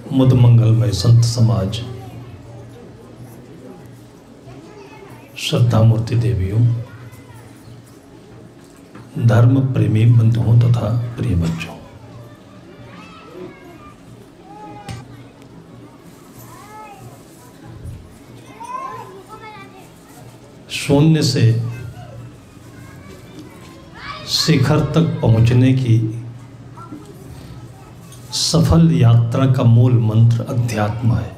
मुद मंगलमय संत समाज, श्रद्धा मूर्ति देवियों, धर्म प्रेमी बंधुओं तथा प्रिय बच्चों, शून्य से शिखर तक पहुंचने की सफल यात्रा का मूल मंत्र अध्यात्म है।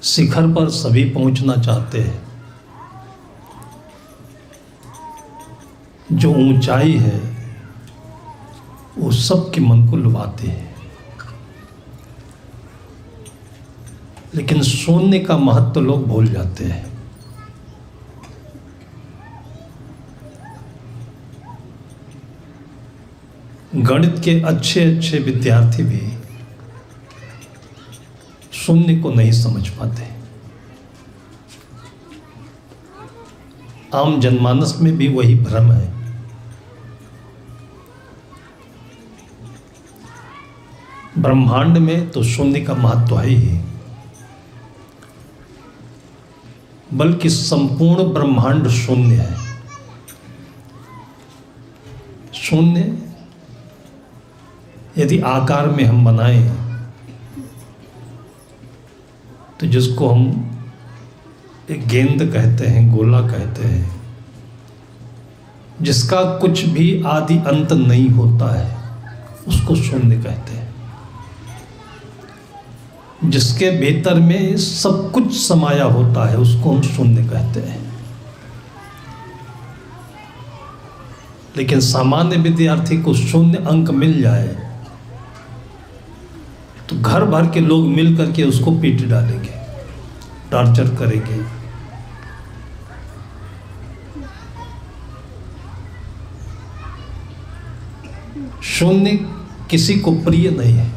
शिखर पर सभी पहुंचना चाहते हैं। जो ऊंचाई है वो सबके मन को लुभाती है, लेकिन शून्य का महत्व लोग भूल जाते हैं। गणित के अच्छे अच्छे विद्यार्थी भी शून्य को नहीं समझ पाते। आम जनमानस में भी वही भ्रम है। ब्रह्मांड में तो शून्य का महत्व है ही, बल्कि संपूर्ण ब्रह्मांड शून्य है। शून्य यदि आकार में हम बनाएं तो जिसको हम एक गेंद कहते हैं, गोला कहते हैं, जिसका कुछ भी आदि अंत नहीं होता है, उसको शून्य कहते हैं। जिसके भीतर में सब कुछ समाया होता है, उसको हम शून्य कहते हैं। लेकिन सामान्य विद्यार्थी को शून्य अंक मिल जाए तो घर भर के लोग मिल करके उसको पीट डालेंगे, टॉर्चर करेंगे। शून्य किसी को प्रिय नहीं है।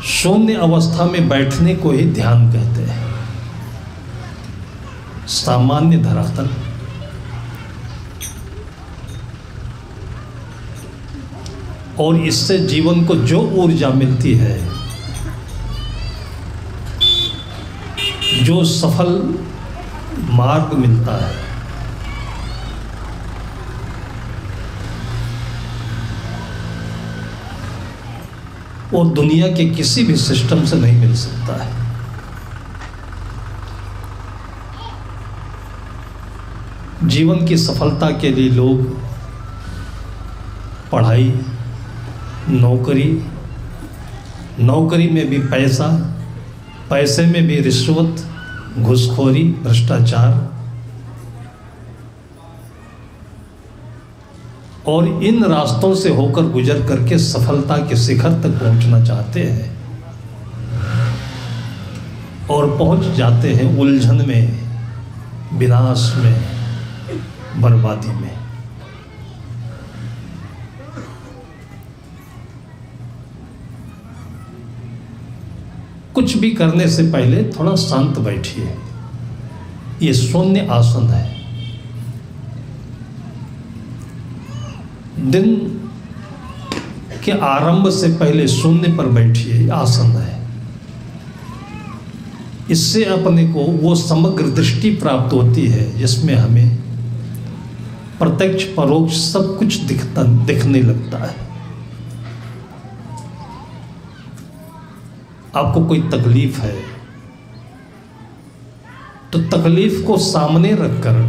शून्य अवस्था में बैठने को ही ध्यान कहते हैं। सामान्य धरातल और इससे जीवन को जो ऊर्जा मिलती है, जो सफल मार्ग मिलता है, वो दुनिया के किसी भी सिस्टम से नहीं मिल सकता है। जीवन की सफलता के लिए लोग पढ़ाई, नौकरी में भी पैसा, पैसे में भी रिश्वत, घूसखोरी, भ्रष्टाचार और इन रास्तों से होकर गुजर करके सफलता के शिखर तक पहुंचना चाहते हैं और पहुंच जाते हैं उलझन में, विनाश में, बर्बादी में। कुछ भी करने से पहले थोड़ा शांत बैठिए। ये शून्य आसन है। दिन के आरंभ से पहले शून्य पर बैठिए, आसन है। इससे अपने को वो समग्र दृष्टि प्राप्त होती है जिसमें हमें प्रत्यक्ष परोक्ष सब कुछ दिखने लगता है। आपको कोई तकलीफ है तो तकलीफ को सामने रखकर,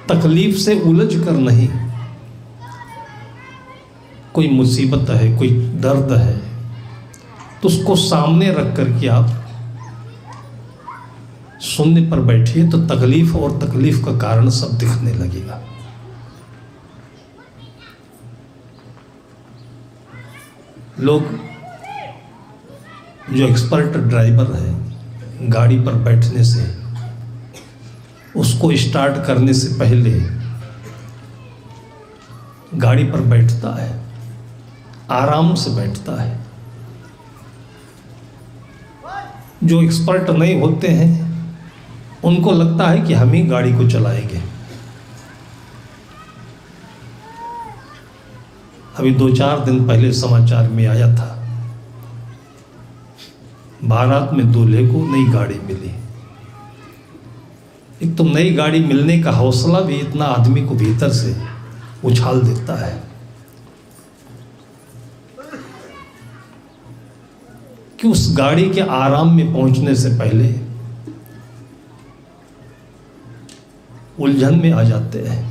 तकलीफ से उलझ कर नहीं, कोई मुसीबत है, कोई दर्द है, तो उसको सामने रख कर के आप शून्य पर बैठिए तो तकलीफ और तकलीफ का कारण सब दिखने लगेगा। लोग जो एक्सपर्ट ड्राइवर है, गाड़ी पर बैठने से, उसको स्टार्ट करने से पहले गाड़ी पर बैठता है, आराम से बैठता है। जो एक्सपर्ट नहीं होते हैं उनको लगता है कि हम ही गाड़ी को चलाएंगे। अभी 2-4 दिन पहले समाचार में आया था, भारत में दूल्हे को नई गाड़ी मिली। एक तो नई गाड़ी मिलने का हौसला भी इतना आदमी को भीतर से उछाल देता है कि उस गाड़ी के आराम में पहुंचने से पहले उलझन में आ जाते हैं।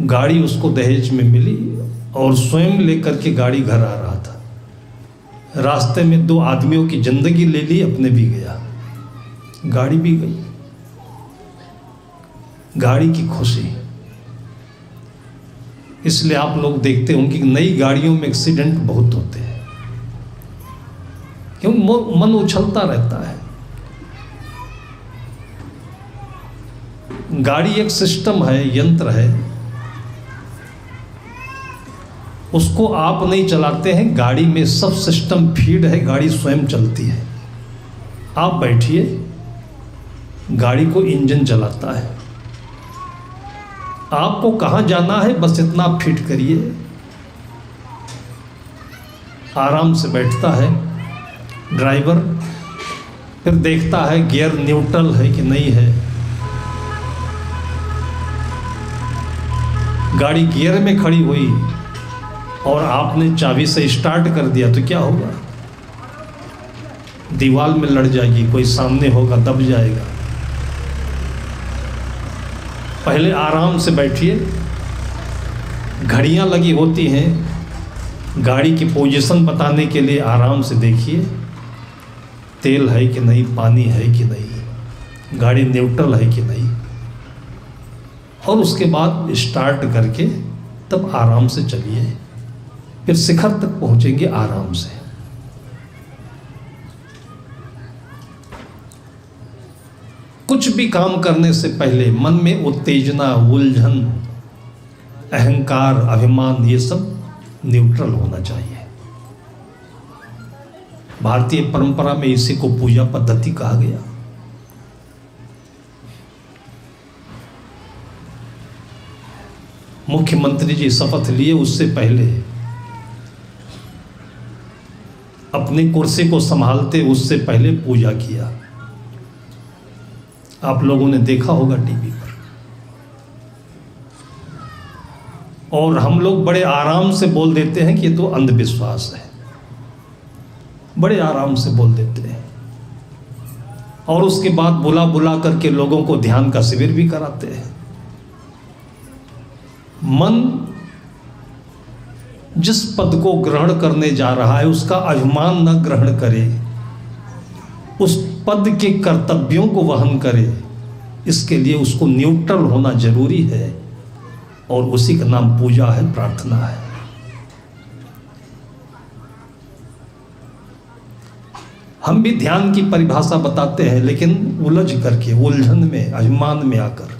गाड़ी उसको दहेज में मिली और स्वयं लेकर के गाड़ी घर आ रहा था। रास्ते में 2 आदमियों की जिंदगी ले ली, अपने भी गया, गाड़ी भी गई। गाड़ी की खुशी। इसलिए आप लोग देखते होंगे कि नई गाड़ियों में एक्सीडेंट बहुत होते हैं, क्यों? मन उछलता रहता है। गाड़ी एक सिस्टम है, यंत्र है, उसको आप नहीं चलाते हैं। गाड़ी में सब सिस्टम फीड है, गाड़ी स्वयं चलती है। आप बैठिए, गाड़ी को इंजन चलाता है। आपको कहाँ जाना है बस इतना फिट करिए, आराम से बैठता है ड्राइवर, फिर देखता है गियर न्यूट्रल है कि नहीं है। गाड़ी गियर में खड़ी हुई और आपने चाबी से स्टार्ट कर दिया तो क्या होगा? दीवार में लड़ जाएगी, कोई सामने होगा दब जाएगा। पहले आराम से बैठिए। घड़ियां लगी होती हैं, गाड़ी की पोजीशन बताने के लिए आराम से देखिए, तेल है कि नहीं, पानी है कि नहीं, गाड़ी न्यूट्रल है कि नहीं, और उसके बाद स्टार्ट करके तब आराम से चलिए। फिर शिखर तक पहुंचेंगे आराम से। कुछ भी काम करने से पहले मन में उत्तेजना, उलझन, अहंकार, अभिमान, ये सब न्यूट्रल होना चाहिए। भारतीय परंपरा में इसी को पूजा पद्धति कहा गया। मुख्यमंत्री जी शपथ लिए, उससे पहले अपनी कुर्सी को संभालते उससे पहले पूजा किया। आप लोगों ने देखा होगा टीवी पर। और हम लोग बड़े आराम से बोल देते हैं कि ये तो अंधविश्वास है, बड़े आराम से बोल देते हैं। और उसके बाद बुला बुला करके लोगों को ध्यान का शिविर भी कराते हैं। मन जिस पद को ग्रहण करने जा रहा है उसका अभिमान न ग्रहण करे, उस पद के कर्तव्यों को वहन करे, इसके लिए उसको न्यूट्रल होना जरूरी है। और उसी का नाम पूजा है, प्रार्थना है। हम भी ध्यान की परिभाषा बताते हैं, लेकिन उलझ करके, उलझन में, अभिमान में आकर।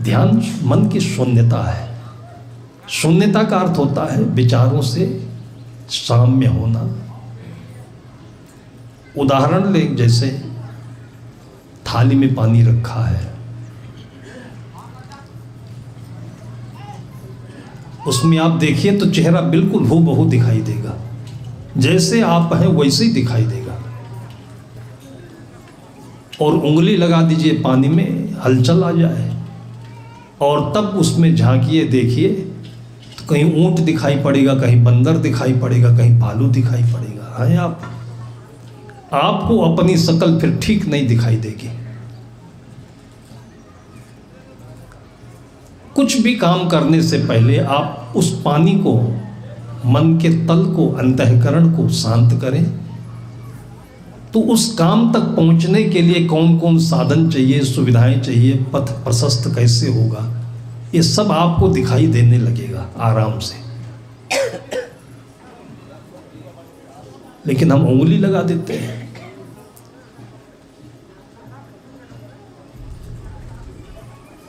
ध्यान मन की शून्यता है। शून्यता का अर्थ होता है विचारों से साम्य होना। उदाहरण ले, जैसे थाली में पानी रखा है, उसमें आप देखिए तो चेहरा बिल्कुल हूबहू दिखाई देगा, जैसे आप हैं वैसे ही दिखाई देगा। और उंगली लगा दीजिए पानी में, हलचल आ जाए, और तब उसमें झांकिए, देखिए तो कहीं ऊंट दिखाई पड़ेगा, कहीं बंदर दिखाई पड़ेगा, कहीं भालू दिखाई पड़ेगा। है आपको अपनी शक्ल फिर ठीक नहीं दिखाई देगी। कुछ भी काम करने से पहले आप उस पानी को, मन के तल को, अंतःकरण को शांत करें। तो उस काम तक पहुंचने के लिए कौन कौन साधन चाहिए, सुविधाएं चाहिए, पथ प्रशस्त कैसे होगा, ये सब आपको दिखाई देने लगेगा आराम से। लेकिन हम उंगली लगा देते हैं।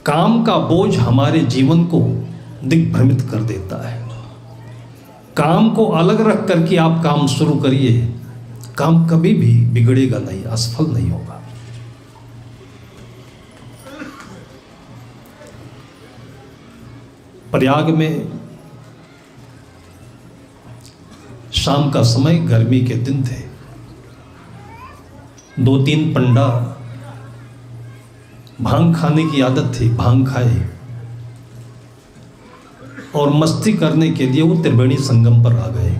काम का बोझ हमारे जीवन को दिग्भ्रमित कर देता है। काम को अलग रख करके आप काम शुरू करिए, काम कभी भी बिगड़ेगा नहीं, असफल नहीं होगा। प्रयाग में शाम का समय, गर्मी के दिन थे। 2-3 पंडा, भांग खाने की आदत थी, भांग खाए और मस्ती करने के लिए वो त्रिवेणी संगम पर आ गए।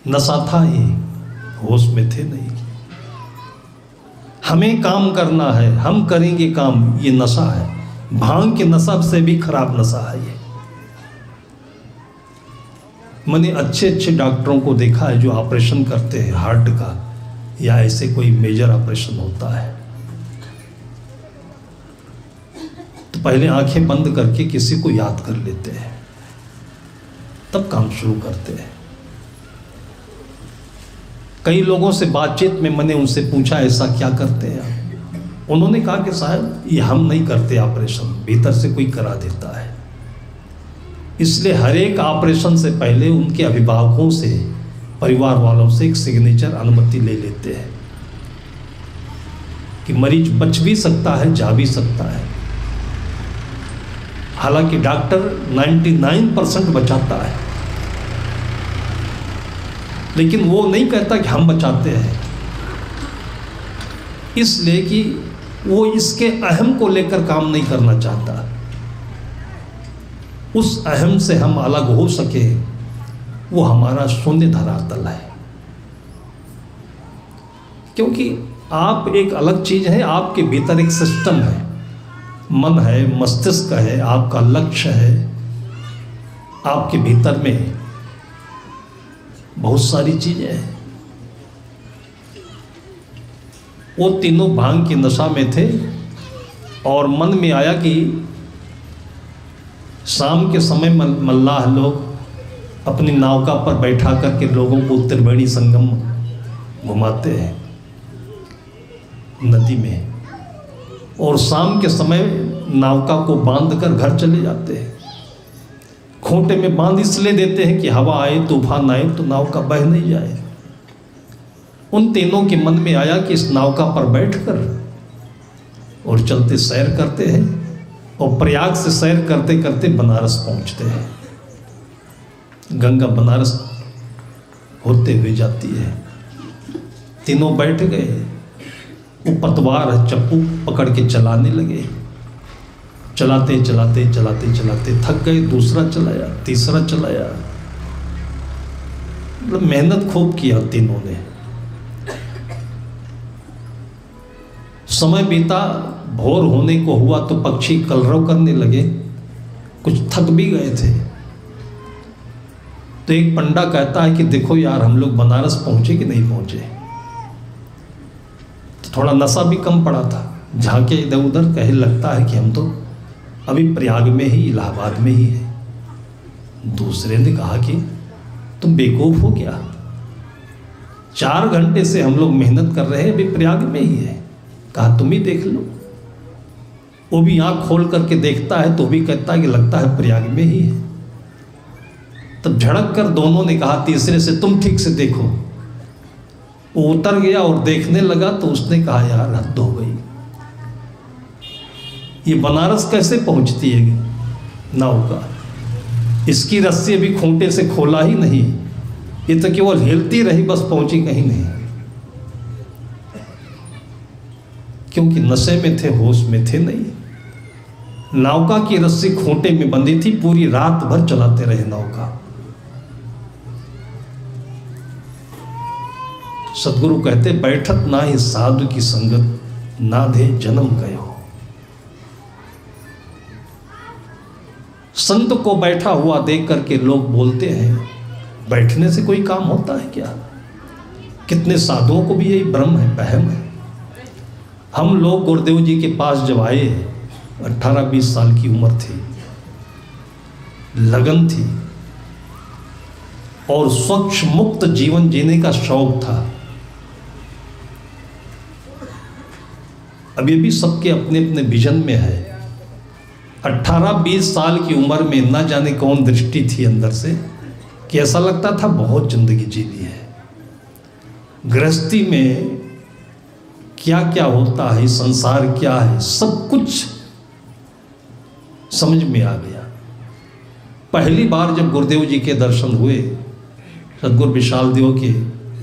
नशा था ही, होश में थे नहीं। हमें काम करना है, हम करेंगे काम, ये नशा है। भांग के नशा से भी खराब नशा है ये। मैंने अच्छे अच्छे डॉक्टरों को देखा है जो ऑपरेशन करते हैं हार्ट का या ऐसे कोई मेजर ऑपरेशन होता है, तो पहले आंखें बंद करके किसी को याद कर लेते हैं, तब काम शुरू करते हैं। कई लोगों से बातचीत में मैंने उनसे पूछा ऐसा क्या करते हैं, उन्होंने कहा कि साहब ये हम नहीं करते ऑपरेशन, भीतर से कोई करा देता है। इसलिए हर एक ऑपरेशन से पहले उनके अभिभावकों से, परिवार वालों से एक सिग्नेचर अनुमति ले लेते हैं कि मरीज बच भी सकता है, जा भी सकता है। हालांकि डॉक्टर 99% बचाता है, लेकिन वो नहीं कहता कि हम बचाते हैं, इसलिए कि वो इसके अहम को लेकर काम नहीं करना चाहता। उस अहम से हम अलग हो सके, वो हमारा शून्य धरातल है। क्योंकि आप एक अलग चीज है, आपके भीतर एक सिस्टम है, मन है, मस्तिष्क है, आपका लक्ष्य है, आपके भीतर में बहुत सारी चीजें हैं। वो तीनों भांग की नशा में थे और मन में आया कि शाम के समय मल्लाह लोग अपनी नौका पर बैठा करके लोगों को त्रिवेणी संगम घुमाते हैं नदी में, और शाम के समय नौका को बांध कर घर चले जाते हैं। खूंटे में बांध इसलिए देते हैं कि हवा आए, तूफान आए तो नौका बह नहीं जाए। उन तीनों के मन में आया कि इस नौका पर बैठकर और चलते सैर करते हैं, और प्रयाग से सैर करते करते बनारस पहुंचते हैं। गंगा बनारस होते हुए जाती है। तीनों बैठ गए, वो पतवार चप्पू पकड़ के चलाने लगे। चलाते चलाते चलाते चलाते थक गए, दूसरा चलाया, तीसरा चलाया, मतलब मेहनत खूब किया तीनों ने। समय बीता, भोर होने को हुआ तो पक्षी कलरव करने लगे, कुछ थक भी गए थे। तो एक पंडा कहता है कि देखो यार, हम लोग बनारस पहुंचे कि नहीं पहुंचे। तो थोड़ा नशा भी कम पड़ा था, झांके इधर उधर, कहे लगता है कि हम तो अभी प्रयाग में ही, इलाहाबाद में ही है। दूसरे ने कहा कि तुम बेवकूफ हो क्या, 4 घंटे से हम लोग मेहनत कर रहे हैं, अभी प्रयाग में ही है। कहा तुम ही देख लो। वो भी आंख खोल करके देखता है तो भी कहता है कि लगता है प्रयाग में ही है। तब झड़क कर दोनों ने कहा तीसरे से, तुम ठीक से देखो। वो उतर गया और देखने लगा तो उसने कहा यार हद हो गई, ये बनारस कैसे पहुंचती है नौका, इसकी रस्सी अभी खूंटे से खोला ही नहीं, ये तो केवल हिलती रही, बस पहुंची कहीं नहीं। क्योंकि नशे में थे, होश में थे नहीं। नौका की रस्सी खूंटे में बंधी थी, पूरी रात भर चलाते रहे नौका। सदगुरु कहते बैठत ना ही साधु की संगत, ना दे जन्म गयो। संत को बैठा हुआ देख करके लोग बोलते हैं बैठने से कोई काम होता है क्या। कितने साधुओं को भी यही भ्रम है, वहम है। हम लोग गुरुदेव जी के पास जब आए, 18-20 साल की उम्र थी, लगन थी और स्वच्छ मुक्त जीवन जीने का शौक था। अभी भी सबके अपने अपने विजन में है। 18-20 साल की उम्र में न जाने कौन दृष्टि थी अंदर से कि ऐसा लगता था बहुत जिंदगी जी ली है। गृहस्थी में क्या क्या होता है, संसार क्या है, सब कुछ समझ में आ गया। पहली बार जब गुरुदेव जी के दर्शन हुए, सदगुरु विशाल देव के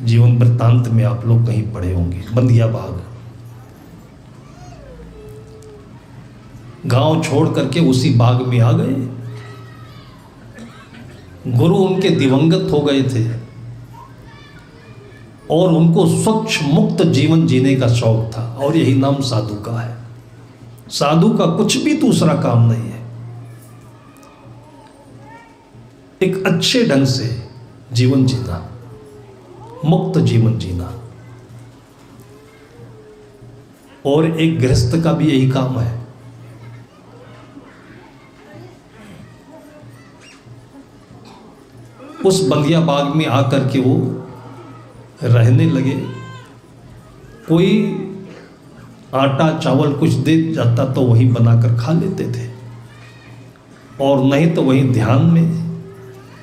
जीवन वृत्तांत में आप लोग कहीं पढ़े होंगे, बंदिया बाग, गांव छोड़ करके उसी बाग में आ गए। गुरु उनके दिवंगत हो गए थे और उनको स्वच्छ मुक्त जीवन जीने का शौक था, और यही नाम साधु का है। साधु का कुछ भी दूसरा काम नहीं है, एक अच्छे ढंग से जीवन जीना, मुक्त जीवन जीना। और एक गृहस्थ का भी यही काम है। उस बंदिया बाग में आकर के वो रहने लगे। कोई आटा चावल कुछ दे जाता तो वही बनाकर खा लेते थे, और नहीं तो वही ध्यान में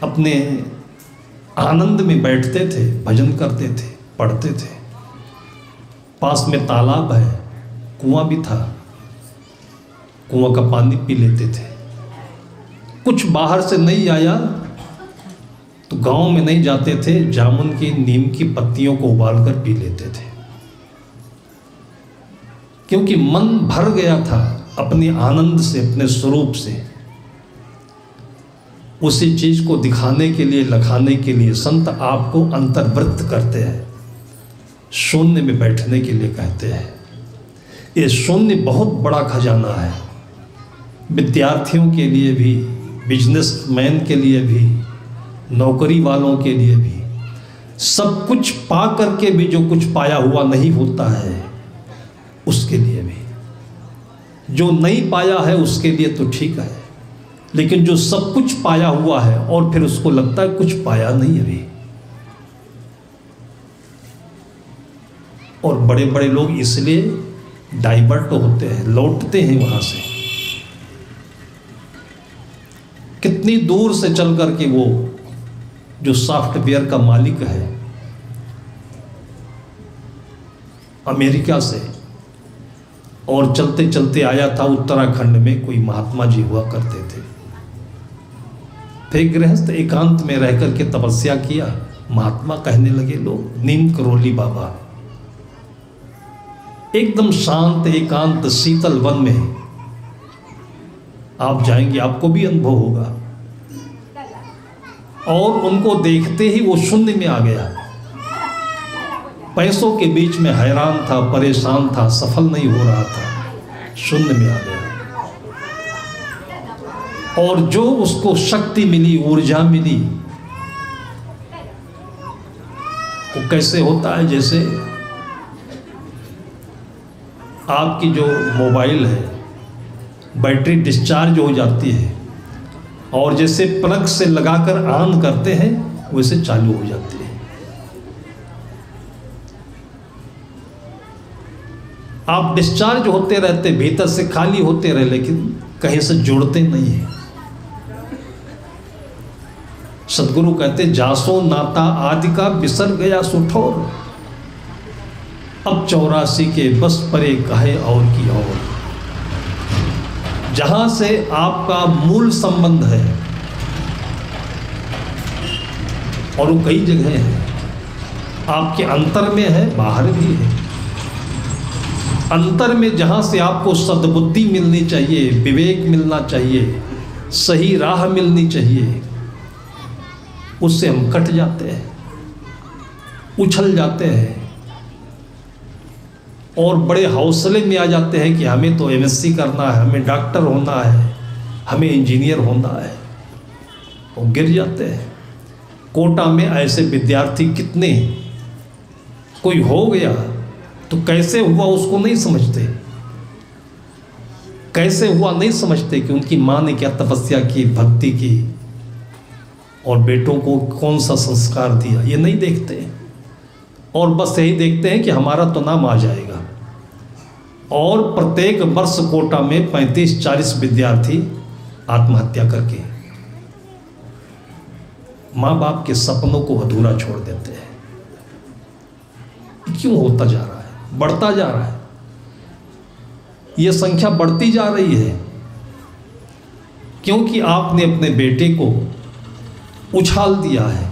अपने आनंद में बैठते थे, भजन करते थे, पढ़ते थे। पास में तालाब है, कुआं भी था, कुआं का पानी पी लेते थे। कुछ बाहर से नहीं आया तो गांव में नहीं जाते थे, जामुन की नीम की पत्तियों को उबालकर पी लेते थे, क्योंकि मन भर गया था अपने आनंद से, अपने स्वरूप से। उसी चीज को दिखाने के लिए, लखाने के लिए संत आपको अंतर्वृत्त करते हैं, शून्य में बैठने के लिए कहते हैं। ये शून्य बहुत बड़ा खजाना है, विद्यार्थियों के लिए भी, बिजनेसमैन के लिए भी, नौकरी वालों के लिए भी। सब कुछ पा करके भी जो कुछ पाया हुआ नहीं होता है, उसके लिए भी। जो नहीं पाया है उसके लिए तो ठीक है, लेकिन जो सब कुछ पाया हुआ है और फिर उसको लगता है कुछ पाया नहीं अभी। और बड़े बड़े लोग इसलिए डाइवर्ट होते हैं, लौटते हैं वहां से। कितनी दूर से चल करके वो जो सॉफ्टवेयर का मालिक है अमेरिका से, और चलते चलते आया था उत्तराखंड में, कोई महात्मा जी हुआ करते थे। फिर गृहस्थ एकांत में रह करके तपस्या किया, महात्मा कहने लगे लोग, नीम करोली बाबा। एकदम शांत एकांत शीतल वन में आप जाएंगे, आपको भी अनुभव होगा। और उनको देखते ही वो शून्य में आ गया। पैसों के बीच में हैरान था, परेशान था, सफल नहीं हो रहा था, शून्य में आ गया। और जो उसको शक्ति मिली, ऊर्जा मिली, वो कैसे होता है, जैसे आपकी जो मोबाइल है बैटरी डिस्चार्ज हो जाती है, और जैसे प्लग से लगाकर ऑन करते हैं वैसे चालू हो जाती है। आप डिस्चार्ज होते रहते, भीतर से खाली होते रहे, लेकिन कहीं से जुड़ते नहीं है। सदगुरु कहते, जासो नाता आदि का बिसर गया सुठोर, अब 84 के बस परे कहे और की और। जहां से आपका मूल संबंध है, और वो कई जगह है, आपके अंतर में है, बाहर भी है। अंतर में जहां से आपको सद्बुद्धि मिलनी चाहिए, विवेक मिलना चाहिए, सही राह मिलनी चाहिए, उससे हम कट जाते हैं, उछल जाते हैं, और बड़े हौसले में आ जाते हैं कि हमें तो एमएससी करना है, हमें डॉक्टर होना है, हमें इंजीनियर होना है, वो गिर जाते हैं। कोटा में ऐसे विद्यार्थी कितने, कोई हो गया तो कैसे हुआ उसको नहीं समझते, कैसे हुआ नहीं समझते कि उनकी माँ ने क्या तपस्या की, भक्ति की, और बेटों को कौन सा संस्कार दिया, ये नहीं देखते। और बस यही देखते हैं कि हमारा तो नाम आ जाएगा। और प्रत्येक वर्ष कोटा में 35-40 विद्यार्थी आत्महत्या करके माँ बाप के सपनों को अधूरा छोड़ देते हैं। क्यों होता जा रहा है, बढ़ता जा रहा है, ये संख्या बढ़ती जा रही है। क्योंकि आपने अपने बेटे को उछाल दिया है,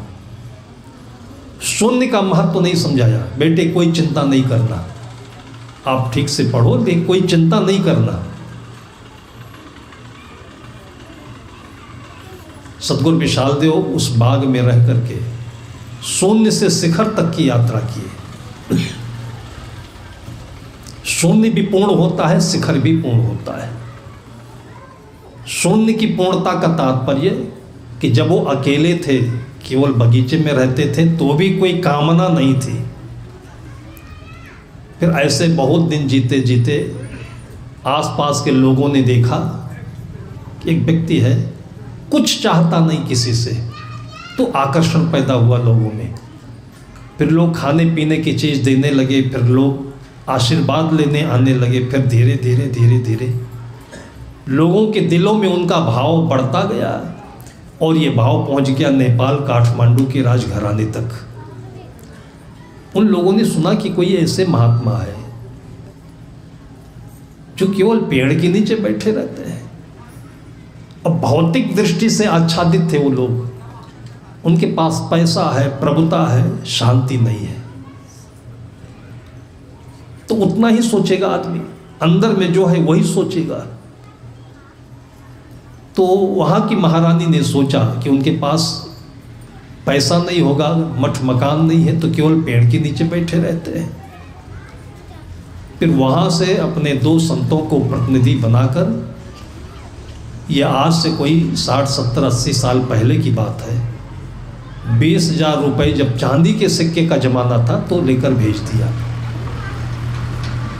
शून्य का महत्व नहीं समझाया। बेटे कोई चिंता नहीं करना, आप ठीक से पढ़ो लेकिन कोई चिंता नहीं करना। सतगुरु विशाल देव उस बाग में रह करके शून्य से शिखर तक की यात्रा किए। शून्य भी पूर्ण होता है, शिखर भी पूर्ण होता है। शून्य की पूर्णता का तात्पर्य कि जब वो अकेले थे, केवल बगीचे में रहते थे, तो भी कोई कामना नहीं थी। फिर ऐसे बहुत दिन जीते जीते आसपास के लोगों ने देखा कि एक व्यक्ति है, कुछ चाहता नहीं किसी से, तो आकर्षण पैदा हुआ लोगों में। फिर लोग खाने पीने की चीज़ देने लगे, फिर लोग आशीर्वाद लेने आने लगे। फिर धीरे धीरे धीरे धीरे लोगों के दिलों में उनका भाव बढ़ता गया और ये भाव पहुंच गया नेपाल काठमांडू के राजघराने तक। उन लोगों ने सुना कि कोई ऐसे महात्मा है जो केवल पेड़ के नीचे बैठे रहते हैं। अब भौतिक दृष्टि से आच्छादित थे वो लोग, उनके पास पैसा है, प्रभुता है, शांति नहीं है। तो उतना ही सोचेगा आदमी, अंदर में जो है वही सोचेगा। तो वहाँ की महारानी ने सोचा कि उनके पास पैसा नहीं होगा, मठ मकान नहीं है, तो केवल पेड़ के नीचे बैठे रहते हैं। फिर वहाँ से अपने 2 संतों को प्रतिनिधि बनाकर, यह आज से कोई 60, 70, 80 साल पहले की बात है, 20,000 रुपये जब चांदी के सिक्के का जमाना था, तो लेकर भेज दिया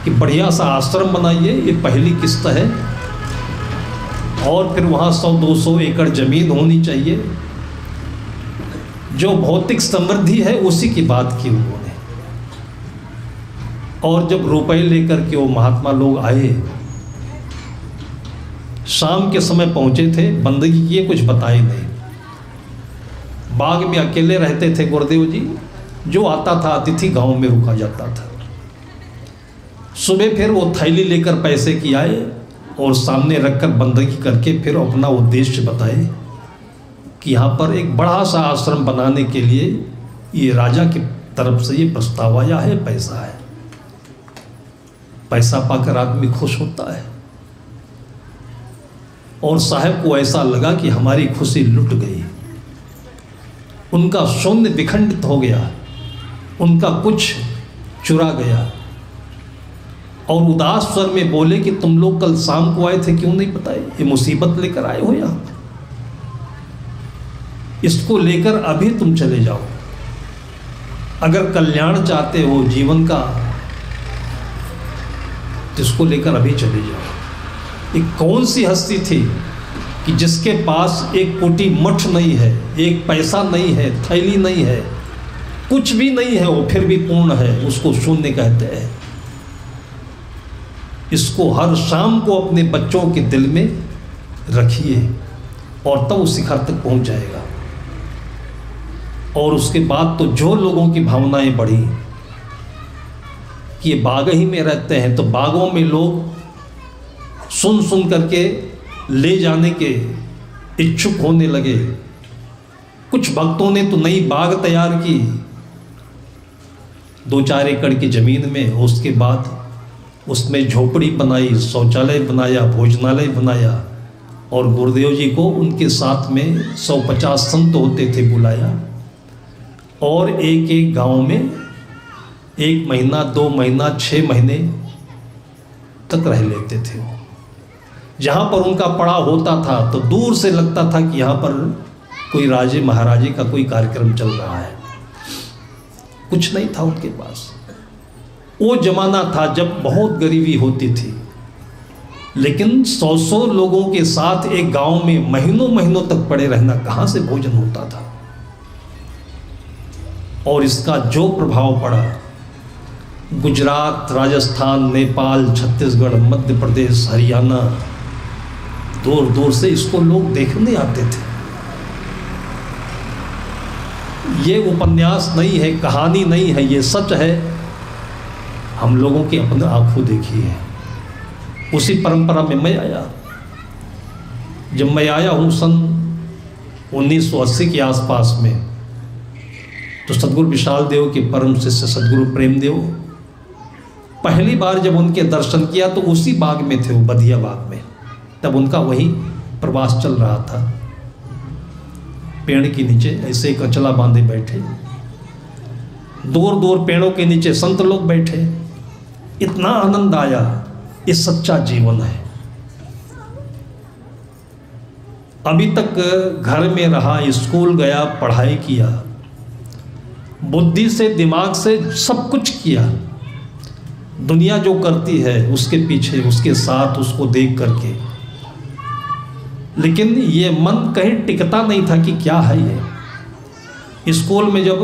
कि बढ़िया सा आश्रम बनाइए, ये पहली किस्त है। और फिर वहाँ 100-200 एकड़ ज़मीन होनी चाहिए। जो भौतिक समृद्धि है उसी की बात की उन्होंने। और जब रुपए लेकर के वो महात्मा लोग आए, शाम के समय पहुँचे थे, बंदगी किए, कुछ बताए नहीं। बाग में अकेले रहते थे गुरुदेव जी, जो आता था अतिथि गांव में रुका जाता था। सुबह फिर वो थैली लेकर पैसे की आए और सामने रखकर बंदगी करके फिर अपना उद्देश्य बताए कि यहाँ पर एक बड़ा सा आश्रम बनाने के लिए ये राजा की तरफ से ये प्रस्ताव आया है, पैसा है। पैसा पाकर आदमी खुश होता है। और साहब को ऐसा लगा कि हमारी खुशी लुट गई, उनका शून्य विखंडित हो गया, उनका कुछ चुरा गया। और उदास स्वर में बोले कि तुम लोग कल शाम को आए थे, क्यों नहीं बताए? ये मुसीबत लेकर आए हो यहाँ, इसको लेकर अभी तुम चले जाओ। अगर कल्याण चाहते हो जीवन का, तो इसको लेकर अभी चले जाओ। ये कौन सी हस्ती थी कि जिसके पास एक कोटी मठ नहीं है, एक पैसा नहीं है, थैली नहीं है, कुछ भी नहीं है, वो फिर भी पूर्ण है, उसको शून्य कहते हैं। इसको हर शाम को अपने बच्चों के दिल में रखिए और तब उस शिखर तक पहुंच जाएगा। और उसके बाद तो जो लोगों की भावनाएं बढ़ी कि ये बाग ही में रहते हैं, तो बागों में लोग सुन सुन करके ले जाने के इच्छुक होने लगे। कुछ भक्तों ने तो नई बाग तैयार की 2-4 एकड़ की ज़मीन में, उसके बाद उसमें झोपड़ी बनाई, शौचालय बनाया, भोजनालय बनाया। और गुरुदेव जी को उनके साथ में 150 संत होते थे बुलाया, और एक एक गांव में 1 महीना, 2 महीना, 6 महीने तक रह लेते थे वो। जहाँ पर उनका पड़ाव होता था तो दूर से लगता था कि यहाँ पर कोई राजे महाराजे का कोई कार्यक्रम चल रहा है। कुछ नहीं था उनके पास। वो जमाना था जब बहुत गरीबी होती थी, लेकिन 100 लोगों के साथ एक गांव में महीनों महीनों तक पड़े रहना, कहाँ से भोजन होता था। और इसका जो प्रभाव पड़ा, गुजरात, राजस्थान, नेपाल, छत्तीसगढ़, मध्य प्रदेश, हरियाणा, दूर दूर से इसको लोग देखने आते थे। ये उपन्यास नहीं है, कहानी नहीं है, ये सच है, हम लोगों की अपने आंखों देखी है। उसी परंपरा में मैं आया। जब मैं आया हूँ सन 1980 के आसपास में, तो सदगुरु विशाल देव के परम शिष्य सदगुरु प्रेमदेव पहली बार जब उनके दर्शन किया तो उसी बाग में थे, वो बधिया बाग में। तब उनका वही प्रवास चल रहा था। पेड़ के नीचे ऐसे कचला बांधे बैठे, दूर दूर पेड़ों के नीचे संत लोग बैठे। इतना आनंद आया, ये सच्चा जीवन है। अभी तक घर में रहा, स्कूल गया, पढ़ाई किया, बुद्धि से दिमाग से सब कुछ किया। दुनिया जो करती है उसके पीछे, उसके साथ, उसको देख करके, लेकिन ये मन कहीं टिकता नहीं था कि क्या है ये। स्कूल में जब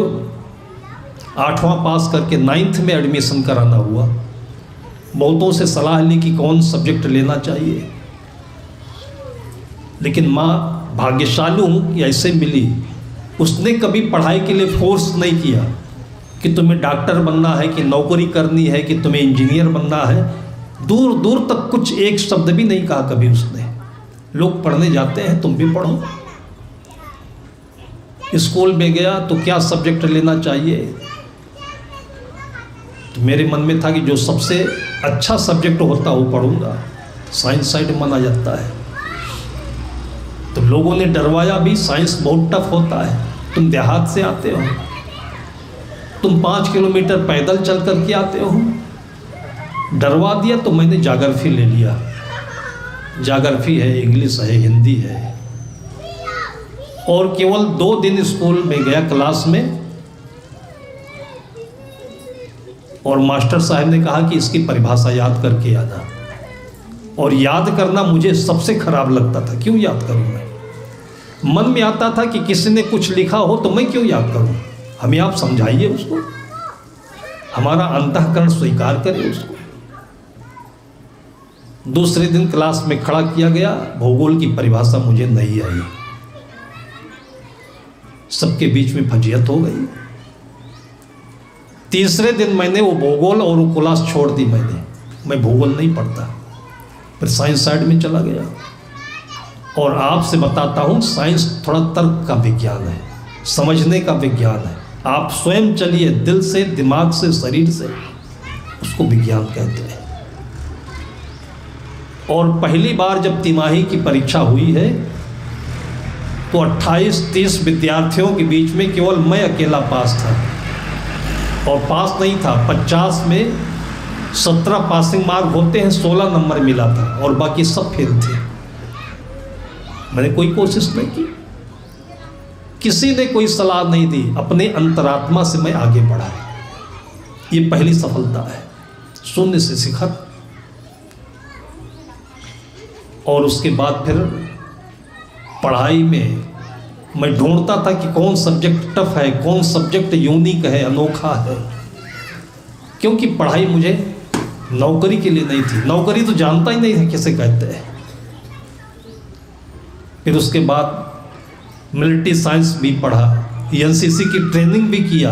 8वां पास करके 9th में एडमिशन कराना हुआ, बहुतों से सलाह ली कि कौन सब्जेक्ट लेना चाहिए, लेकिन माँ भाग्यशाली हूँ कि ऐसे मिली। उसने कभी पढ़ाई के लिए फोर्स नहीं किया कि तुम्हें डॉक्टर बनना है, कि नौकरी करनी है, कि तुम्हें इंजीनियर बनना है। दूर दूर तक कुछ एक शब्द भी नहीं कहा कभी उसने। लोग पढ़ने जाते हैं, तुम भी पढ़ो। स्कूल में गया तो क्या सब्जेक्ट लेना चाहिए, तो मेरे मन में था कि जो सबसे अच्छा सब्जेक्ट होता वो पढ़ूंगा। साइंस साइड मन आ जाता है। तो लोगों ने डरवाया भी, साइंस बहुत टफ होता है, तुम देहात से आते हो, तुम 5 किलोमीटर पैदल चल कर के आते हो। डरवा दिया तो मैंने जाग्राफी ले लिया। जाग्राफी है, इंग्लिश है, हिंदी है। और केवल 2 दिन स्कूल में गया क्लास में, और मास्टर साहब ने कहा कि इसकी परिभाषा याद करके आना। और याद करना मुझे सबसे खराब लगता था। क्यों याद करूं मैं? मन में आता था कि किसी ने कुछ लिखा हो तो मैं क्यों याद करूं? हमें आप समझाइए उसको, हमारा अंतःकरण स्वीकार करे उसको। दूसरे दिन क्लास में खड़ा किया गया, भूगोल की परिभाषा मुझे नहीं आई। सबके बीच में फजीहत हो गई। तीसरे दिन मैंने वो भूगोल और वो क्लास छोड़ दी। मैं भूगोल नहीं पढ़ता, फिर साइंस साइड में चला गया। और आपसे बताता हूँ, साइंस थोड़ा तर्क का विज्ञान है, समझने का विज्ञान है। आप स्वयं चलिए, दिल से, दिमाग से, शरीर से, उसको विज्ञान कहते हैं। और पहली बार जब तिमाही की परीक्षा हुई है तो 28-30 विद्यार्थियों के बीच में केवल मैं अकेला पास था। और पास नहीं था, 50 में 17 पासिंग मार्क होते हैं, 16 नंबर मिला था, और बाकी सब फेल थे। मैंने कोई कोशिश नहीं की, किसी ने कोई सलाह नहीं दी, अपने अंतरात्मा से मैं आगे बढ़ा। ये पहली सफलता है, शून्य से शिखर। और उसके बाद फिर पढ़ाई में मैं ढूंढता था कि कौन सब्जेक्ट टफ है, कौन सब्जेक्ट यूनिक है, अनोखा है। क्योंकि पढ़ाई मुझे नौकरी के लिए नहीं थी, नौकरी तो जानता ही नहीं था किसे कहते हैं। फिर उसके बाद मिलिट्री साइंस भी पढ़ा, एनसीसी की ट्रेनिंग भी किया।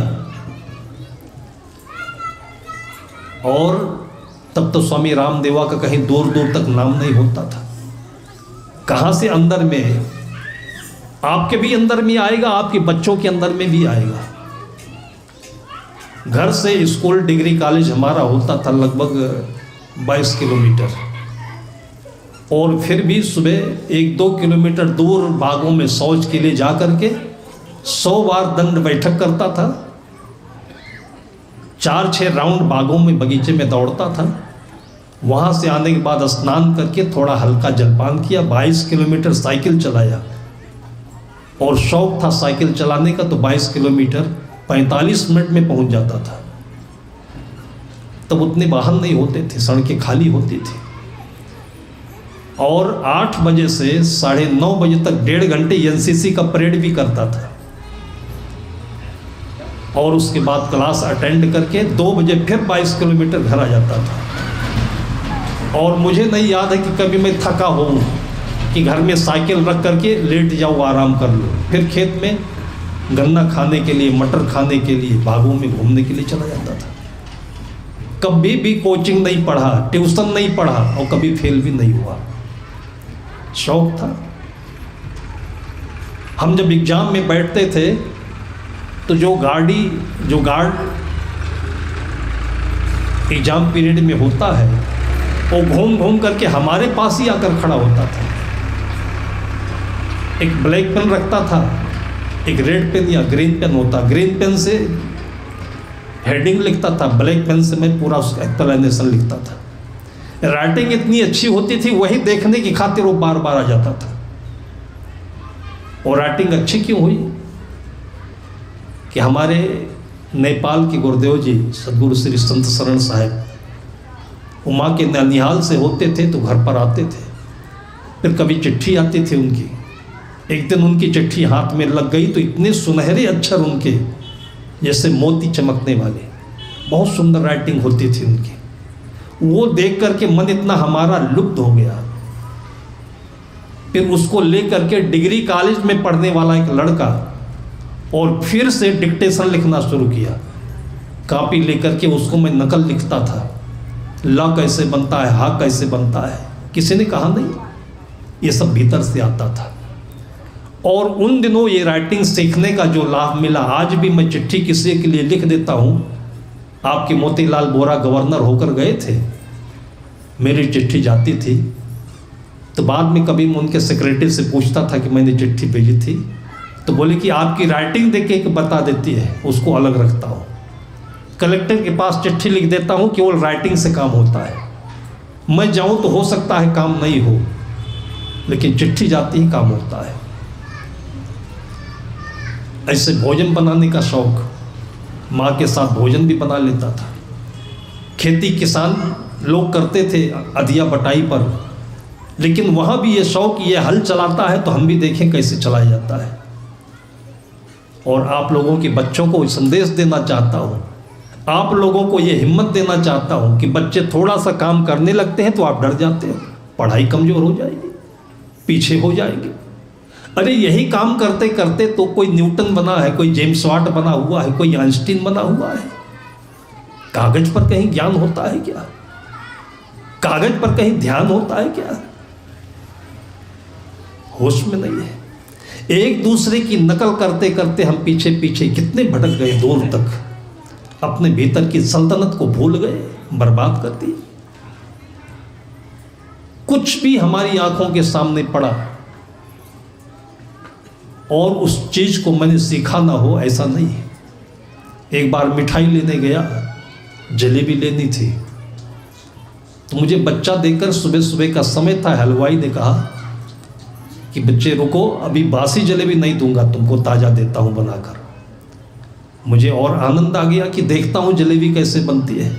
और तब तो स्वामी रामदेवा का कहीं दूर दूर तक नाम नहीं होता था। कहाँ से अंदर में, आपके भी अंदर में आएगा, आपके बच्चों के अंदर में भी आएगा। घर से स्कूल, डिग्री कॉलेज हमारा होता था लगभग 22 किलोमीटर। और फिर भी सुबह 1-2 किलोमीटर दूर बागों में शौच के लिए जा करके 100 बार दंड बैठक करता था। 4-6 राउंड बागों में, बगीचे में दौड़ता था। वहाँ से आने के बाद स्नान करके थोड़ा हल्का जलपान किया, 22 किलोमीटर साइकिल चलाया। और शौक था साइकिल चलाने का, तो 22 किलोमीटर 45 मिनट में पहुँच जाता था। तब उतने वाहन नहीं होते थे, सड़कें खाली होती थी। और 8 बजे से 9:30 बजे तक 1.5 घंटे एनसीसी का परेड भी करता था। और उसके बाद क्लास अटेंड करके 2 बजे फिर 22 किलोमीटर घर आ जाता था। और मुझे नहीं याद है कि कभी मैं थका हूँ कि घर में साइकिल रख करके लेट जाऊँ, आराम कर लूँ। फिर खेत में गन्ना खाने के लिए, मटर खाने के लिए, बागों में घूमने के लिए चला जाता था। कभी भी कोचिंग नहीं पढ़ा, ट्यूशन नहीं पढ़ा, और कभी फेल भी नहीं हुआ। शौक था। हम जब एग्ज़ाम में बैठते थे तो जो गार्ड एग्ज़ाम पीरियड में होता है वो घूम घूम करके हमारे पास ही आकर खड़ा होता था। एक ब्लैक पेन रखता था, एक रेड पेन या ग्रीन पेन होता। ग्रीन पेन से हेडिंग लिखता था, ब्लैक पेन से मैं पूरा उसका एक्सप्लेनेशन लिखता था। राइटिंग इतनी अच्छी होती थी, वही देखने की खातिर वो बार बार आ जाता था। और राइटिंग अच्छी क्यों हुई कि हमारे नेपाल के गुरुदेव जी सदगुरु श्री संत शरण साहिब उमा के ननिहाल से होते थे तो घर पर आते थे। फिर कभी चिट्ठी आती थी उनकी। एक दिन उनकी चिट्ठी हाथ में लग गई तो इतने सुनहरे अक्षर उनके जैसे मोती चमकने वाले, बहुत सुंदर राइटिंग होती थी उनकी। वो देख करके मन इतना हमारा लुप्त हो गया। फिर उसको लेकर के डिग्री कॉलेज में पढ़ने वाला एक लड़का और फिर से डिक्टेशन लिखना शुरू किया। कॉपी लेकर के उसको मैं नकल लिखता था, ला कैसे बनता है, हा कैसे बनता है। किसी ने कहा नहीं, ये सब भीतर से आता था। और उन दिनों ये राइटिंग सीखने का जो लाभ मिला, आज भी मैं चिट्ठी किसी के लिए लिख देता हूँ। आपके मोतीलाल बोरा गवर्नर होकर गए थे, मेरी चिट्ठी जाती थी तो बाद में कभी मैं उनके सेक्रेटरी से पूछता था कि मैंने चिट्ठी भेजी थी, तो बोले कि आपकी राइटिंग देख के बता देती है, उसको अलग रखता हूँ। कलेक्टर के पास चिट्ठी लिख देता हूँ, केवल राइटिंग से काम होता है। मैं जाऊँ तो हो सकता है काम नहीं हो, लेकिन चिट्ठी जाती ही काम होता है। ऐसे भोजन बनाने का शौक, माँ के साथ भोजन भी बना लेता था। खेती किसान लोग करते थे अधिया बटाई पर, लेकिन वहाँ भी ये शौक, ये हल चलाता है तो हम भी देखें कैसे चलाया जाता है। और आप लोगों के बच्चों को संदेश देना चाहता हूँ, आप लोगों को ये हिम्मत देना चाहता हूँ कि बच्चे थोड़ा सा काम करने लगते हैं तो आप डर जाते हो, पढ़ाई कमज़ोर हो जाएगी, पीछे हो जाएगी। अरे यही काम करते करते तो कोई न्यूटन बना है, कोई जेम्स वाट बना हुआ है, कोई आइंस्टीन बना हुआ है। कागज पर कहीं ज्ञान होता है क्या? कागज पर कहीं ध्यान होता है क्या? होश में नहीं है। एक दूसरे की नकल करते करते हम पीछे पीछे कितने भटक गए, दूर तक अपने भीतर की सल्तनत को भूल गए, बर्बाद कर दी। कुछ भी हमारी आंखों के सामने पड़ा और उस चीज को मैंने सीखा ना हो, ऐसा नहीं है। एक बार मिठाई लेने गया, जलेबी लेनी थी, तो मुझे बच्चा देकर, सुबह सुबह का समय था, हलवाई ने कहा कि बच्चे रुको, अभी बासी जलेबी नहीं दूंगा तुमको, ताज़ा देता हूँ बनाकर। मुझे और आनंद आ गया कि देखता हूँ जलेबी कैसे बनती है।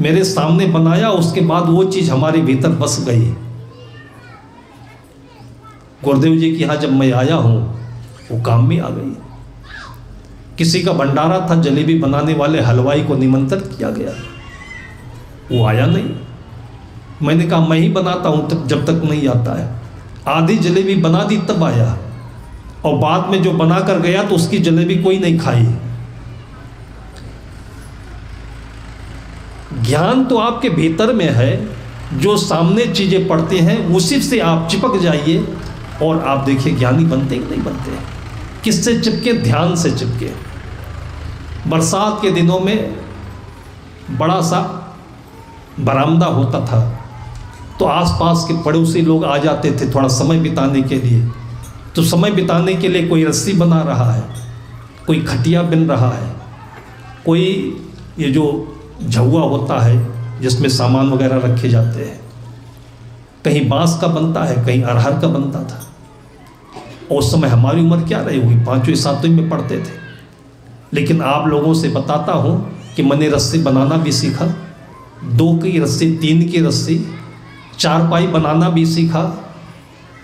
मेरे सामने बनाया, उसके बाद वो चीज़ हमारे भीतर बस गई। गुरुदेव जी के यहाँ जब मैं आया हूँ, वो काम में आ गई। किसी का भंडारा था, जलेबी बनाने वाले हलवाई को निमंत्रण किया गया, वो आया नहीं। मैंने कहा मैं ही बनाता हूँ जब तक नहीं आता है। आधी जलेबी बना दी तब आया, और बाद में जो बना कर गया तो उसकी जलेबी कोई नहीं खाई। ज्ञान तो आपके भीतर में है, जो सामने चीजें पढ़ते हैं उसी से आप चिपक जाइए और आप देखिए ज्ञानी बनते कि नहीं बनते। किससे चिपके? ध्यान से चिपके। बरसात के दिनों में बड़ा सा बरामदा होता था, तो आसपास के पड़ोसी लोग आ जाते थे थोड़ा समय बिताने के लिए। तो समय बिताने के लिए कोई रस्सी बना रहा है, कोई खटिया बन रहा है, कोई ये जो झुआ होता है जिसमें सामान वगैरह रखे जाते हैं, कहीं बांस का बनता है, कहीं अरहर का बनता था। और उस समय हमारी उम्र क्या रही हुई, 5वीं 7वीं में पढ़ते थे। लेकिन आप लोगों से बताता हूँ कि मैंने रस्सी बनाना भी सीखा, 2 की रस्सी, 3 की रस्सी, चारपाई बनाना भी सीखा।